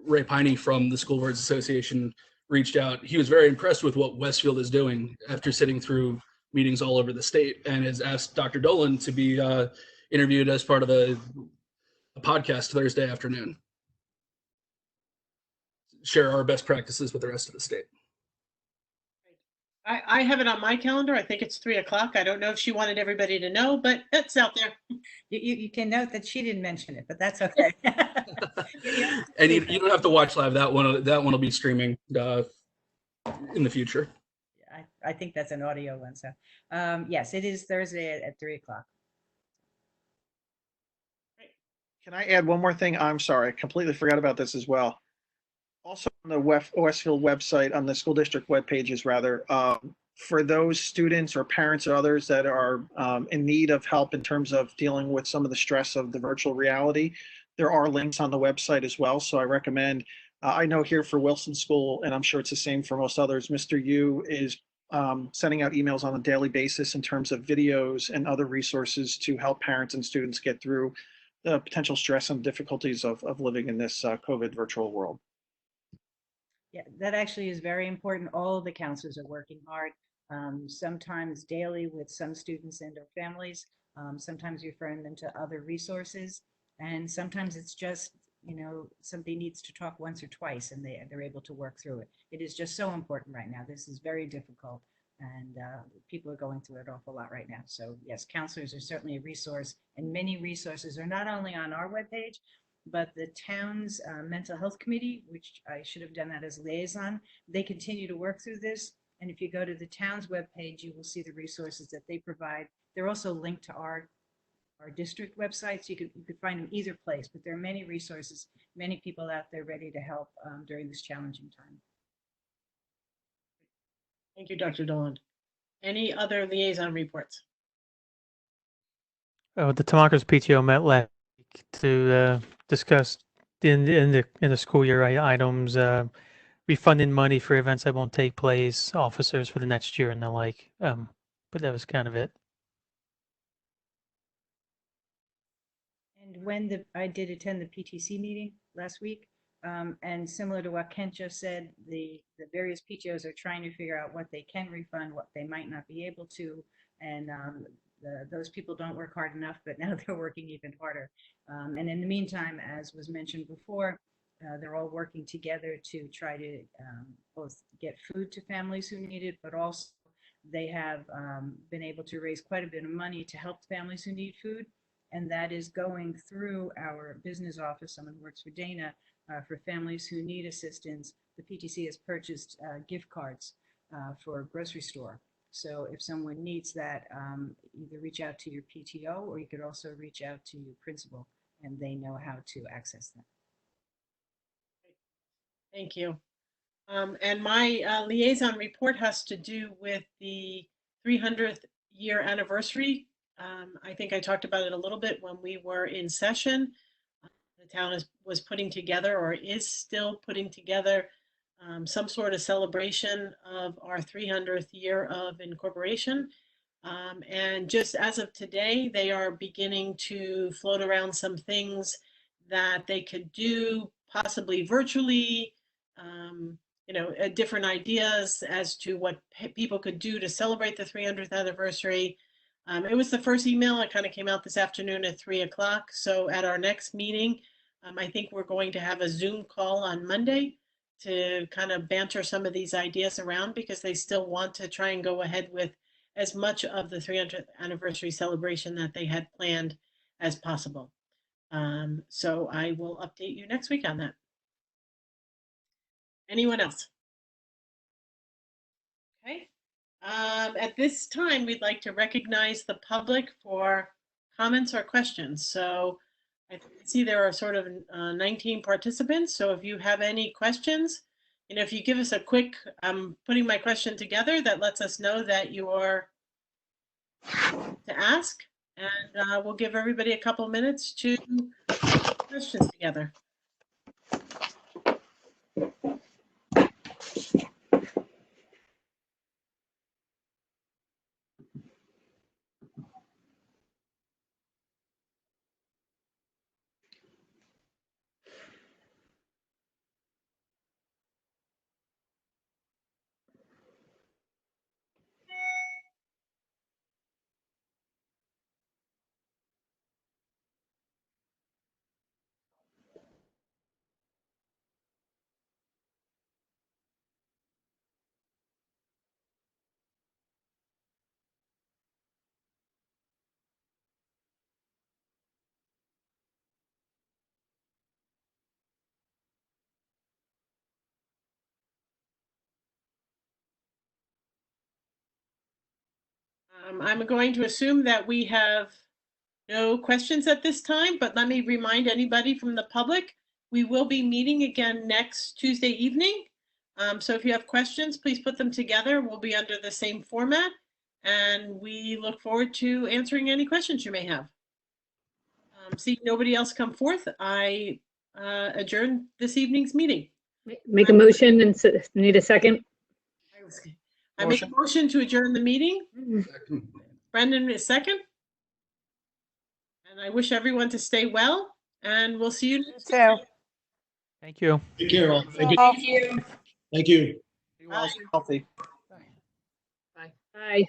Ray Piney from the School Boards Association reached out. He was very impressed with what Westfield is doing after sitting through meetings all over the state, and has asked Dr. Dolan to be interviewed as part of a podcast Thursday afternoon. Share our best practices with the rest of the state.
I have it on my calendar. I think it's 3 o'clock. I don't know if she wanted everybody to know, but it's out there.
You can note that she didn't mention it, but that's okay.
And you don't have to watch live. That one will be streaming in the future.
I think that's an audio one. So yes, it is Thursday at 3 o'clock.
Can I add one more thing? I'm sorry, I completely forgot about this as well. Also on the Westfield website, on the school district web pages rather, for those students or parents or others that are in need of help in terms of dealing with some of the stress of the virtual reality, there are links on the website as well. So I recommend, I know here for Wilson School, and I'm sure it's the same for most others, Mr. Yu is sending out emails on a daily basis in terms of videos and other resources to help parents and students get through the potential stress and difficulties of living in this COVID virtual world.
Yeah, that actually is very important. All of the counselors are working hard, sometimes daily with some students and their families, sometimes referring them to other resources. And sometimes it's just, somebody needs to talk once or twice and they're able to work through it. It is just so important right now. This is very difficult and people are going through it an awful lot right now. So yes, counselors are certainly a resource, and many resources are not only on our webpage, but the town's mental health committee, which I should have done that as liaison, they continue to work through this. And if you go to the town's webpage, you will see the resources that they provide. They're also linked to our district websites. You could find them either place, but there are many resources, many people out there ready to help during this challenging time.
Thank you, Dr. Dolan. Any other liaison reports?
Oh, the Tamaka's PTO met last week to discuss in the school year items, refunding money for events that won't take place, officers for the next year, and the like. But that was kind of it.
And when I did attend the PTC meeting last week, and similar to what Kent just said, the various PTOs are trying to figure out what they can refund, what they might not be able to, and those people don't work hard enough, but now they're working even harder. And in the meantime, as was mentioned before, they're all working together to try to both get food to families who need it, but also they have been able to raise quite a bit of money to help families who need food. And that is going through our business office, someone who works for Dana, for families who need assistance. The PTC has purchased gift cards for a grocery store. So if someone needs that, either reach out to your PTO, or you could also reach out to your principal, and they know how to access them.
Thank you. And my liaison report has to do with the 300th year anniversary. I think I talked about it a little bit when we were in session. The town was putting together, or is still putting together, some sort of celebration of our 300th year of incorporation. And just as of today, they are beginning to float around some things that they could do, possibly virtually, different ideas as to what people could do to celebrate the 300th anniversary. It was the first email. It kind of came out this afternoon at 3 o'clock. So at our next meeting, I think we're going to have a Zoom call on Monday to kind of banter some of these ideas around, because they still want to try and go ahead with as much of the 300th anniversary celebration that they had planned as possible. So I will update you next week on that. Anyone else? Okay. At this time, we'd like to recognize the public for comments or questions. So I see there are sort of 19 participants. So if you have any questions, if you give us a quick, I'm putting my question together, that lets us know that you're to ask, and we'll give everybody a couple minutes to put questions together. I'm going to assume that we have No questions at this time, but let me remind anybody from the public, we will be meeting again next Tuesday evening. So if you have questions, please put them together. We'll be under the same format, and we look forward to answering any questions you may have. Seeing nobody else come forth, I adjourn this evening's meeting.
Make a motion and need a second.
I make a motion to adjourn the meeting. Brendan is second. And I wish everyone to stay well, and we'll see you next time.
Thank you.
Take care, all. Thank you.
Thank you.
Thank you.
Be well, stay healthy.
Bye.